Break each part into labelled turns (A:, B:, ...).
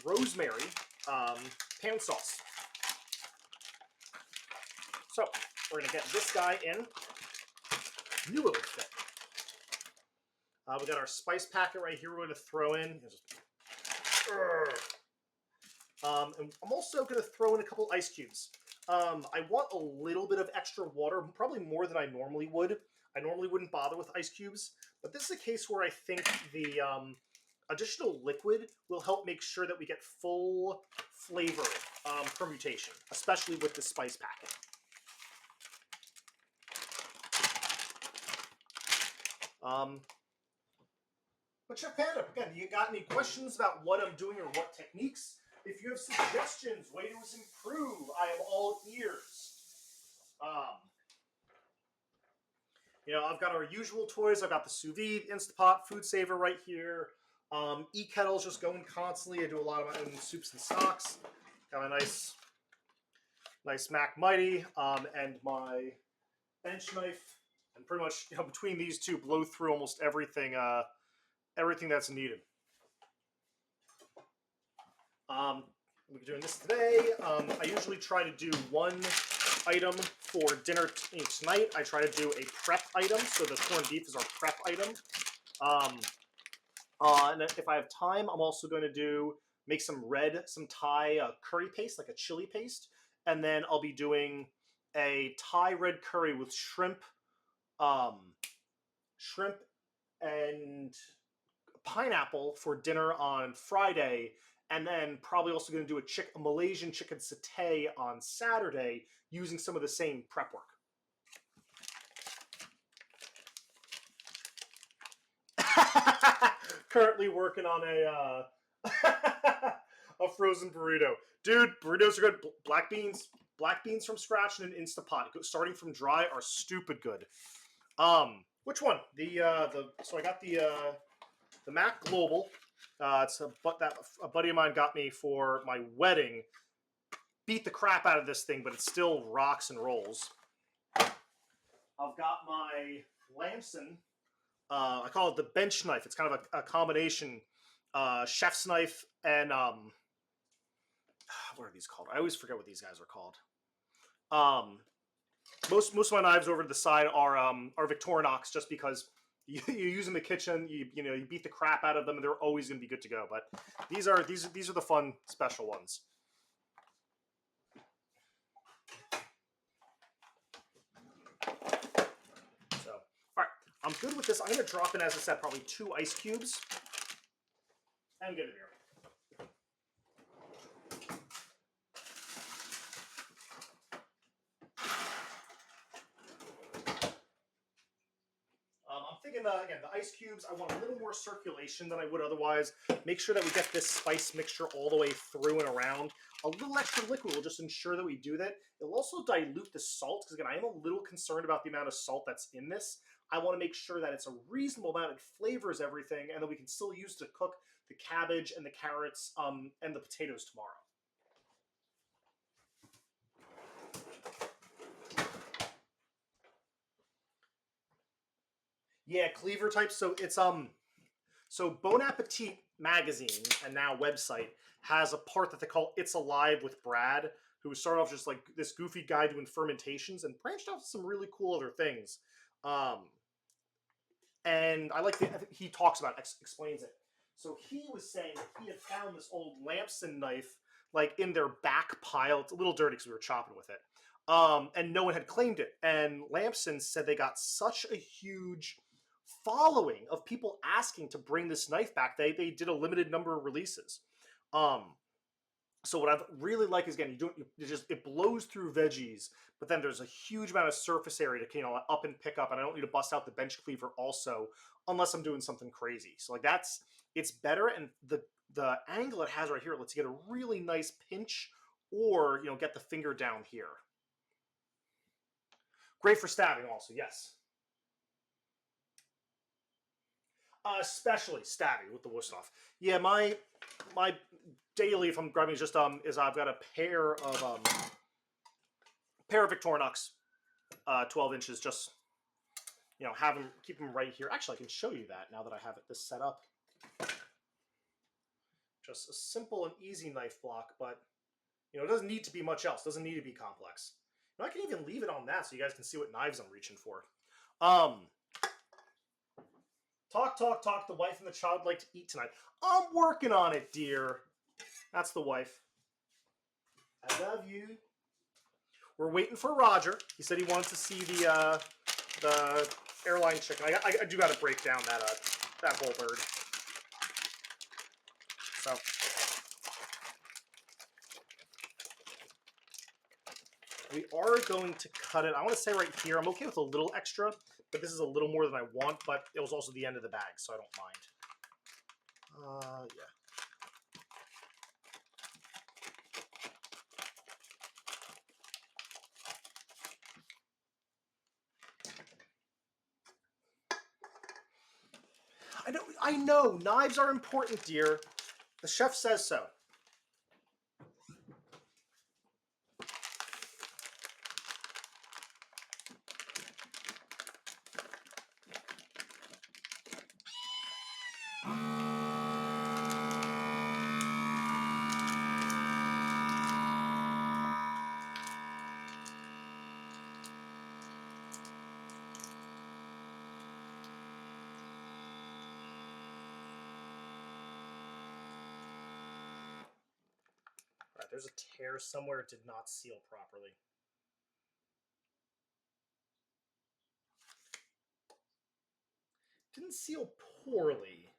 A: rosemary pan sauce. So we're going to get this guy in. Knew it would fit. We got our spice packet right here we're going to throw in. And I'm also going to throw in a couple ice cubes. I want a little bit of extra water, probably more than I normally would. I normally wouldn't bother with ice cubes, but this is a case where I think the additional liquid will help make sure that we get full flavor permutation, especially with the spice packet. But Chef Panda, again, you got any questions about what I'm doing or what techniques? If you have suggestions, ways to improve, I am all ears. I've got our usual toys. I've got the sous vide, Instapot, food saver right here. E-kettle's just going constantly. I do a lot of my own soups and stocks. Got a nice Mac Mighty and my bench knife, and pretty much between these two, blow through almost everything. Everything that's needed. We're doing this today. I usually try to do one item for dinner tonight. I try to do a prep item, so the corned beef is our prep item. And if I have time, I'm also going to make some Thai curry paste, like a chili paste, and then I'll be doing a Thai red curry with shrimp and pineapple for dinner on Friday, and then probably also going to do a Malaysian chicken satay on Saturday using some of the same prep work. Currently working on a frozen burrito. Dude, burritos are good. Black beans from scratch in an Instapot, starting from dry, are stupid good. Which one? So I got the Mac Global. It's a buddy of mine got me for my wedding. Beat the crap out of this thing, but it still rocks and rolls. I've got my Lamson. I call it the bench knife. It's kind of a combination chef's knife and what are these called? I always forget what these guys are called. Most of my knives over to the side are Victorinox, just because you use them in the kitchen, you beat the crap out of them, and they're always going to be good to go. But these are the fun special ones. So, all right, I'm good with this. I'm going to drop in, as I said, probably 2 ice cubes, and get it here. I'm thinking, again, the ice cubes, I want a little more circulation than I would otherwise. Make sure that we get this spice mixture all the way through and around. A little extra liquid will just ensure that we do that. It'll also dilute the salt, because, again, I am a little concerned about the amount of salt that's in this. I want to make sure that it's a reasonable amount. It flavors everything, and that we can still use to cook the cabbage and the carrots and the potatoes tomorrow. Yeah, cleaver type. So it's so Bon Appetit magazine, and now website, has a part that they call It's Alive with Brad, who started off just like this goofy guy doing fermentations and branched off to some really cool other things. And I like he talks about it, explains it. So he was saying that he had found this old Lamson knife like in their back pile. It's a little dirty because we were chopping with it. And no one had claimed it. And Lamson said they got such a huge following of people asking to bring this knife back. They did a limited number of releases. So what I really like is, again, it blows through veggies, but then there's a huge amount of surface area to up and pick up, and I don't need to bust out the bench cleaver also, unless I'm doing something crazy. So like it's better, and the angle it has right here lets you get a really nice pinch, or get the finger down here. Great for stabbing also, yes. Especially stabbing with the Wusthof. Yeah, my daily, if I'm grabbing, is is I've got a pair of Victorinox 12 inches. Just keep them right here. Actually, I can show you that now that I have this set up. Just a simple and easy knife block, but it doesn't need to be much else. It doesn't need to be complex. I can even leave it on that so you guys can see what knives I'm reaching for. Talk, talk, talk. The wife and the child like to eat tonight. I'm working on it, dear. That's the wife. I love you. We're waiting for Roger. He said he wanted to see the airline chicken. I do got to break down that whole bird. So we are going to cut it. I want to say right here, I'm okay with a little extra, but this is a little more than I want, but it was also the end of the bag, so I don't mind. Yeah. I know, knives are important, dear. The chef says so. Alright, there's a tear somewhere. It did not seal properly. Didn't seal poorly.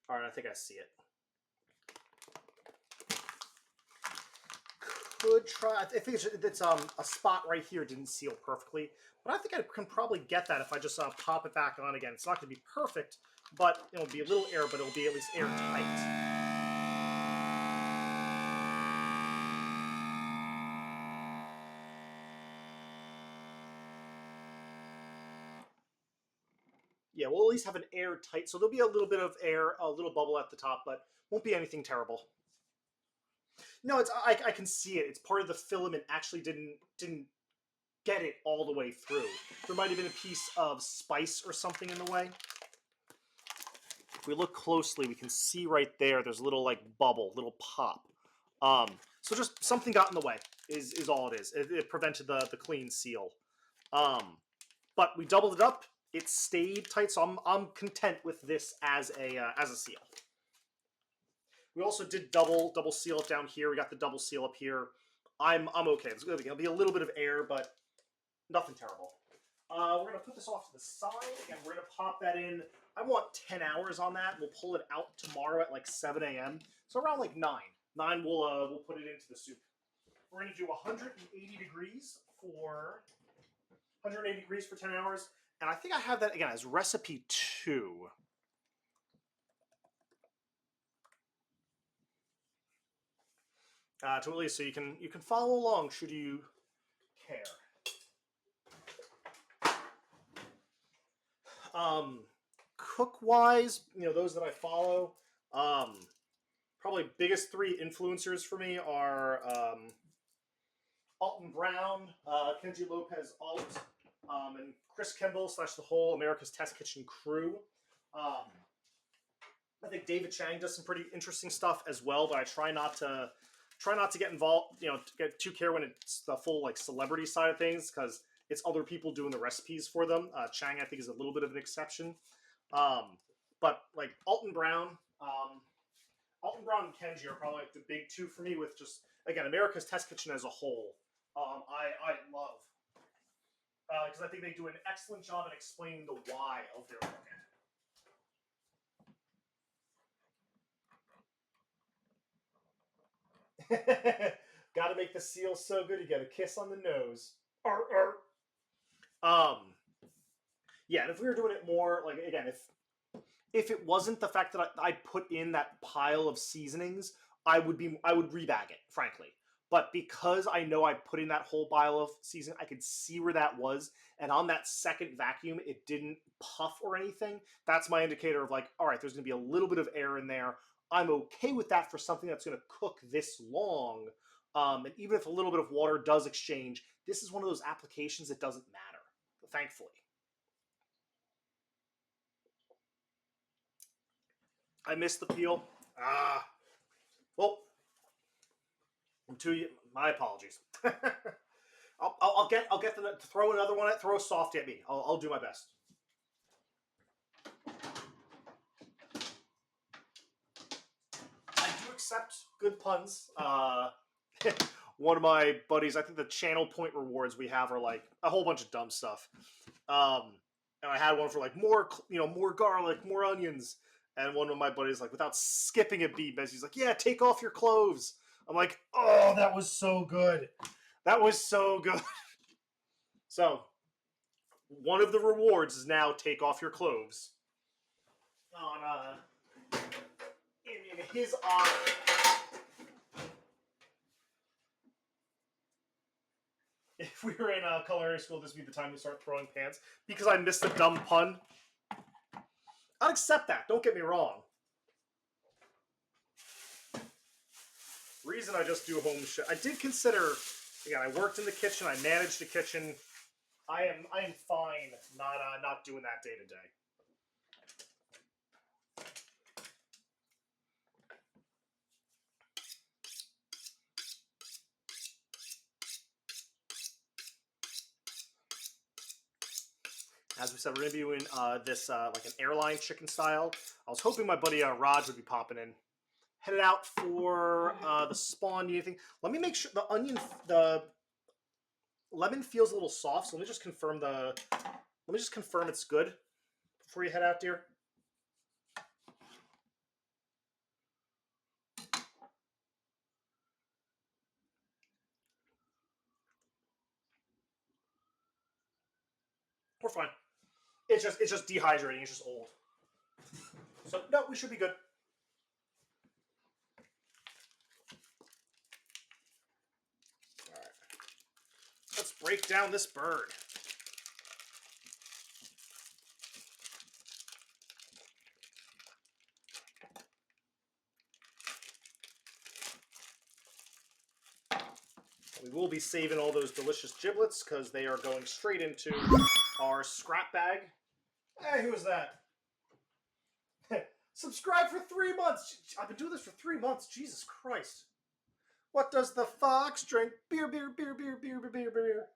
A: Alright, I think I see it. Could try. I think it's a spot right here didn't seal perfectly, but I think I can probably get that if I just pop it back on again. It's not going to be perfect, but it'll be a little air, but it'll be at least airtight. Yeah, we'll at least have an airtight, so there'll be a little bit of air, a little bubble at the top, but won't be anything terrible. No, I can see it. It's part of the filament. Actually, didn't get it all the way through. There might have been a piece of spice or something in the way. If we look closely, we can see right there. There's a little like bubble, little pop. So just something got in the way. Is all it is. It prevented the clean seal. But we doubled it up. It stayed tight, so I'm content with this as a seal. We also did double seal it down here. We got the double seal up here. I'm okay. There'll be a little bit of air, but nothing terrible. We're gonna put this off to the side. Again, we're gonna pop that in. I want 10 hours on that. We'll pull it out tomorrow at like 7 a.m. So around like 9. 9 we'll put it into the soup. We're gonna do 180 degrees for 10 hours. And I think I have that again as recipe 2. To at least so you can follow along should you care. Cook wise, those that I follow, probably biggest 3 influencers for me are Alton Brown, Kenji Lopez Alt, and Chris Kimball / the whole America's Test Kitchen crew. I think David Chang does some pretty interesting stuff as well, but I try not to get involved, to get too care when it's the full like celebrity side of things, because it's other people doing the recipes for them. Chang, I think, is a little bit of an exception. But like Alton Brown and Kenji are probably like the big 2 for me, with just, again, America's Test Kitchen as a whole. I love, because I think they do an excellent job at explaining the why of their cooking. Gotta make the seal so good, you get a kiss on the nose. Arr, arr. Yeah, and if we were doing it more, like, again, if it wasn't the fact that I put in that pile of seasonings, I would rebag it, frankly. But because I know I put in that whole pile of seasoning, I could see where that was, and on that second vacuum, it didn't puff or anything. That's my indicator of like, all right, there's going to be a little bit of air in there. I'm okay with that for something that's going to cook this long. And even if a little bit of water does exchange, This is one of those applications that doesn't matter, thankfully. I missed the peel. Well, I'm too. My apologies. I'll get them to throw another one. Throw a softie at me. I'll do my best. I do accept good puns. One of my buddies, I think the channel point rewards we have are like a whole bunch of dumb stuff. And I had one for like more garlic, more onions. And one of my buddies, like, without skipping a beat, he's like, "Yeah, take off your cloves." I'm like, "Oh, that was so good. That was so good." So, one of the rewards is now take off your cloves. On in his honor. If we were in culinary school, this would be the time to start throwing pans because I missed a dumb pun. I'd accept that. Don't get me wrong. Reason I just do home shit. I did consider. Again, I worked in the kitchen. I managed the kitchen. I am fine not doing that day to day. As we said, we're going to be doing this like an airline chicken style. I was hoping my buddy Raj would be popping in. Headed out for the spawn. Anything? Let me make sure the lemon feels a little soft. So let me just confirm it's good before you head out, dear. We're fine. It's just dehydrating. It's just old. So no, we should be good. All right. Let's break down this bird. We will be saving all those delicious giblets because they are going straight into our scrap bag. Hey, who was that? Subscribe for 3 months. I've been doing this for 3 months. Jesus Christ. What does the fox drink? Beer, beer, beer, beer, beer, beer, beer, beer.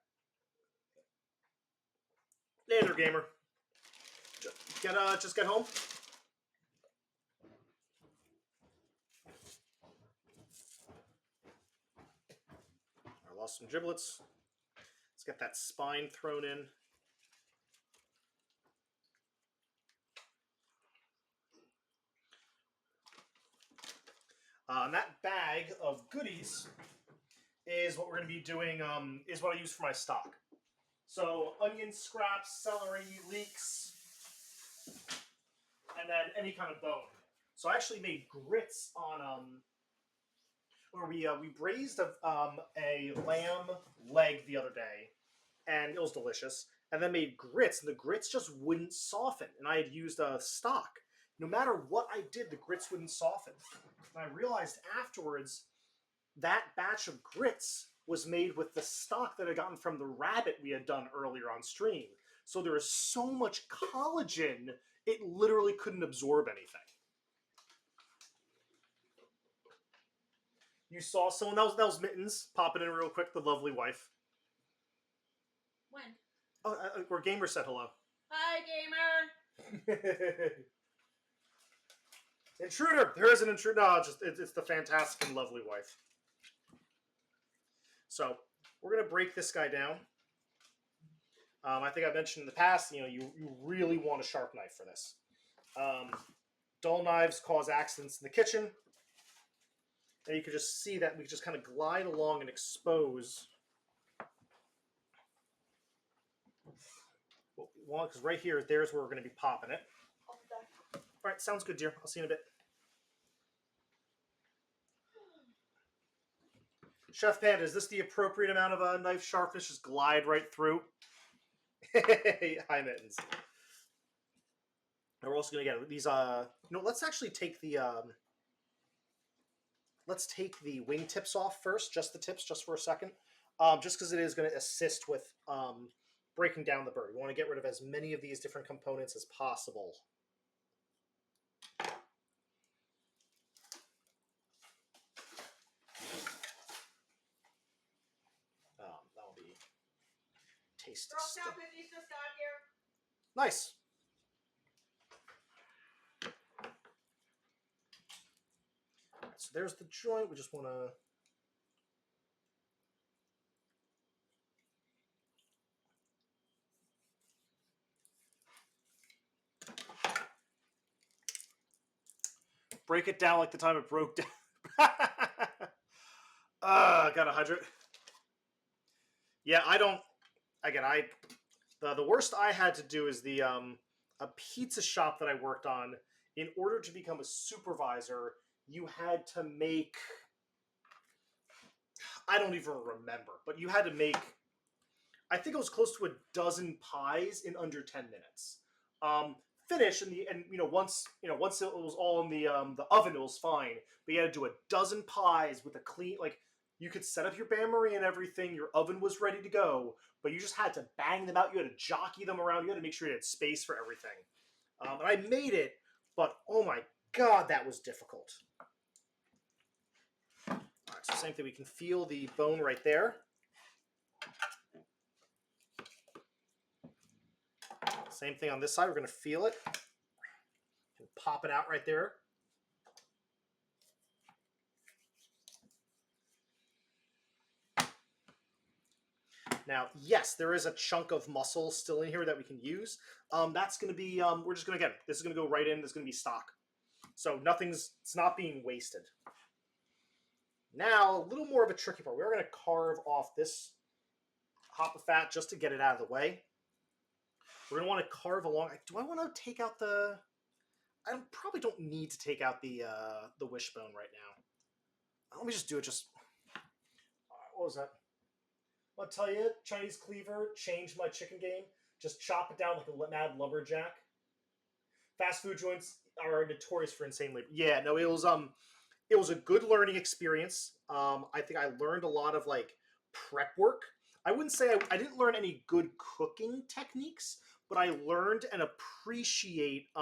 A: Later, gamer. Just get home. I lost some giblets. Let's get that spine thrown in. And that bag of goodies is what we're going to be doing, is what I use for my stock. So, onion scraps, celery, leeks, and then any kind of bone. So I actually made grits on, where we braised a lamb leg the other day, and it was delicious. And then made grits, and the grits just wouldn't soften. And I had used a stock. No matter what I did, the grits wouldn't soften. And I realized afterwards that batch of grits was made with the stock that I had gotten from the rabbit we had done earlier on stream. So there is so much collagen, it literally couldn't absorb anything. You saw someone, that was Mittens, popping in real quick, the lovely wife.
B: When?
A: Oh, where Gamer said hello.
B: Hi, Gamer!
A: Intruder! There is an intruder. No, it's the fantastic and lovely wife. So, we're going to break this guy down. I think I mentioned in the past, you really want a sharp knife for this. Dull knives cause accidents in the kitchen. And you can just see that we just kind of glide along and expose what we want, because right here, there's where we're going to be popping it. All right, sounds good, dear. I'll see you in a bit. Chef Panda, is this the appropriate amount of knife sharpness? Just glide right through. Hi, Mittens. And we're also going to get these, let's actually take the, let's take the wing tips off first, just the tips, just for a second. just because it is going to assist with breaking down the bird. We want to get rid of as many of these different components as possible. That'll be tasty stuff. Nice. All right, so there's the joint. We just want to... break it down like the time it broke down. Got 100. Yeah, I don't... Again, the worst I had to do is the a pizza shop that I worked on. In order to become a supervisor, you had to make... I don't even remember, but you had to make... I think it was close to a dozen pies in under 10 minutes. Finish and once it was all in the oven, it was fine. But you had to do a dozen pies with a clean, like, you could set up your bain marie and everything. Your oven was ready to go, but you just had to bang them out. You had to jockey them around. You had to make sure you had space for everything. And I made it, but oh my god, that was difficult. All right, so same thing. We can feel the bone right there. Same thing on this side. We're going to feel it. And pop it out right there. Now, yes, there is a chunk of muscle still in here that we can use. That's going to be, we're just going to get it. This is going to go right in. This is going to be stock. So it's not being wasted. Now, a little more of a tricky part. We're going to carve off this hop of fat just to get it out of the way. We're going to want to carve along. Do I want to take out the... I probably don't need to take out the wishbone right now. Let me just do it just... what was that? I'll tell you, Chinese cleaver changed my chicken game. Just chop it down like a mad lumberjack. Fast food joints are notorious for insane labor. Yeah, no, it was a good learning experience. I think I learned a lot of like prep work. I wouldn't say I didn't learn any good cooking techniques, but I learned and appreciate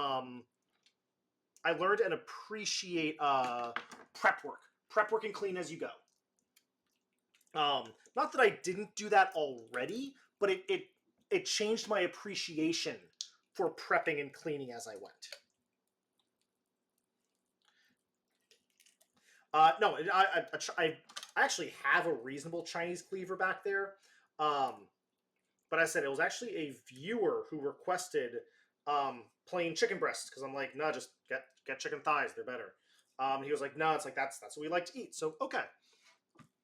A: prep work and clean as you go. Not that I didn't do that already, but it changed my appreciation for prepping and cleaning as I went. No, I actually have a reasonable Chinese cleaver back there, but I said it was actually a viewer who requested plain chicken breasts because I'm like, no, just get chicken thighs, they're better. He was like, no, it's like that's what we like to eat. So okay.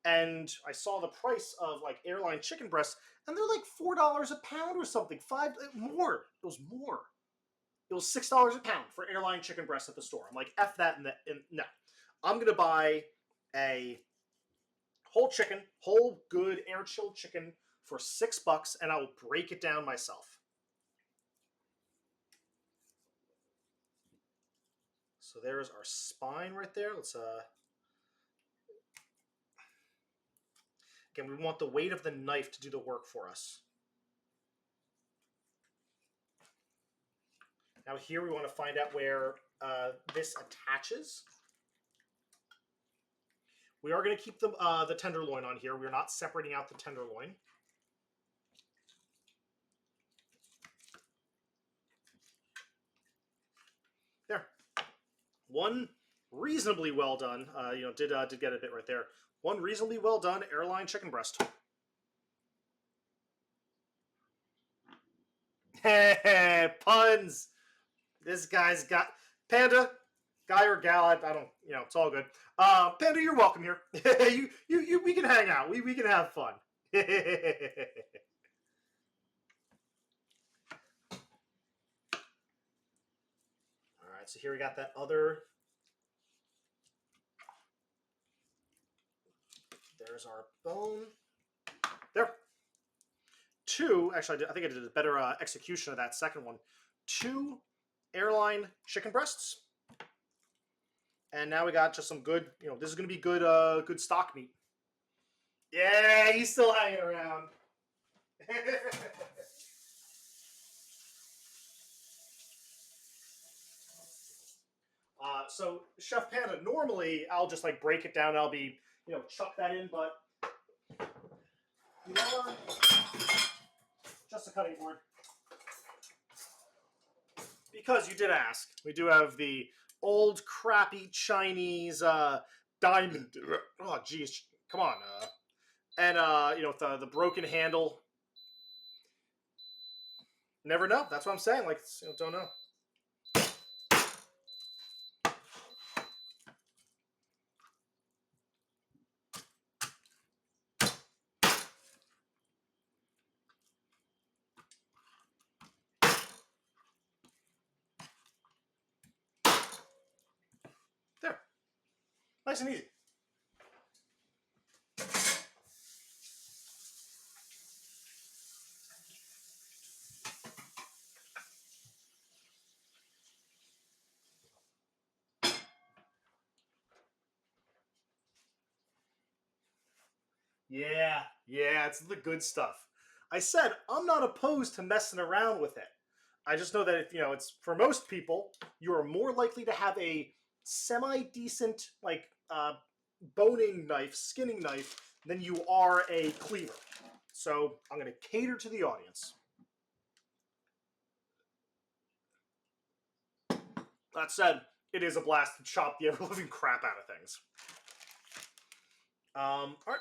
A: And I saw the price of like airline chicken breasts, and they're like $4 a pound or something. More. It was more. It was $6 a pound for airline chicken breasts at the store. I'm like, F that and no. I'm gonna buy a whole good air chilled chicken for $6, and I will break it down myself. So there's our spine right there. Let's again, we want the weight of the knife to do the work for us. Now here we want to find out where this attaches. We are going to keep the tenderloin on here. We're not separating out the tenderloin. There. One reasonably well done. Did get a bit right there. One reasonably well done airline chicken breast. Puns. This guy's got Panda, guy or gal. I don't. It's all good. Panda, you're welcome here. We can hang out. We can have fun. All right. So here we got that other. There's our bone. There. Actually, I think I did a better execution of that second one. 2 airline chicken breasts. And now we got just some good, this is going to be good stock meat. Yeah, he's still hanging around. So Chef Panda, normally I'll just like break it down. And I'll be, chuck that in, but you know what? Just a cutting board. Because you did ask, we do have the old crappy Chinese diamond. Oh, geez, come on. And with the broken handle. Never know. That's what I'm saying. Like, don't know. There. Nice and easy. Yeah, it's the good stuff. I said I'm not opposed to messing around with it. I just know that if it's for most people, you are more likely to have a semi-decent boning knife, skinning knife, than you are a cleaver. So I'm going to cater to the audience. That said, it is a blast to chop the ever-living crap out of things. All right.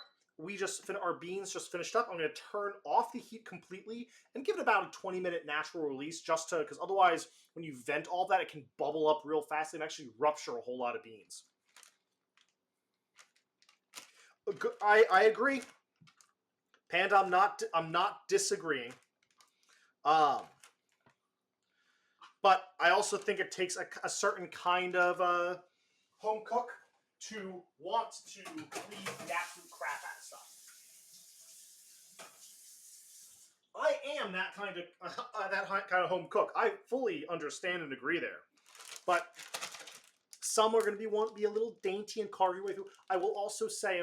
A: Our beans just finished up. I'm going to turn off the heat completely and give it about a 20-minute natural release, because otherwise, when you vent all that, it can bubble up real fast and actually rupture a whole lot of beans. I agree, Panda. I'm not disagreeing. But I also think it takes a certain kind of home cook to want to clean the absolute crap out of stuff. I am that kind of home cook. I fully understand and agree there, but some are going to be a little dainty and carve your way through. I will also say,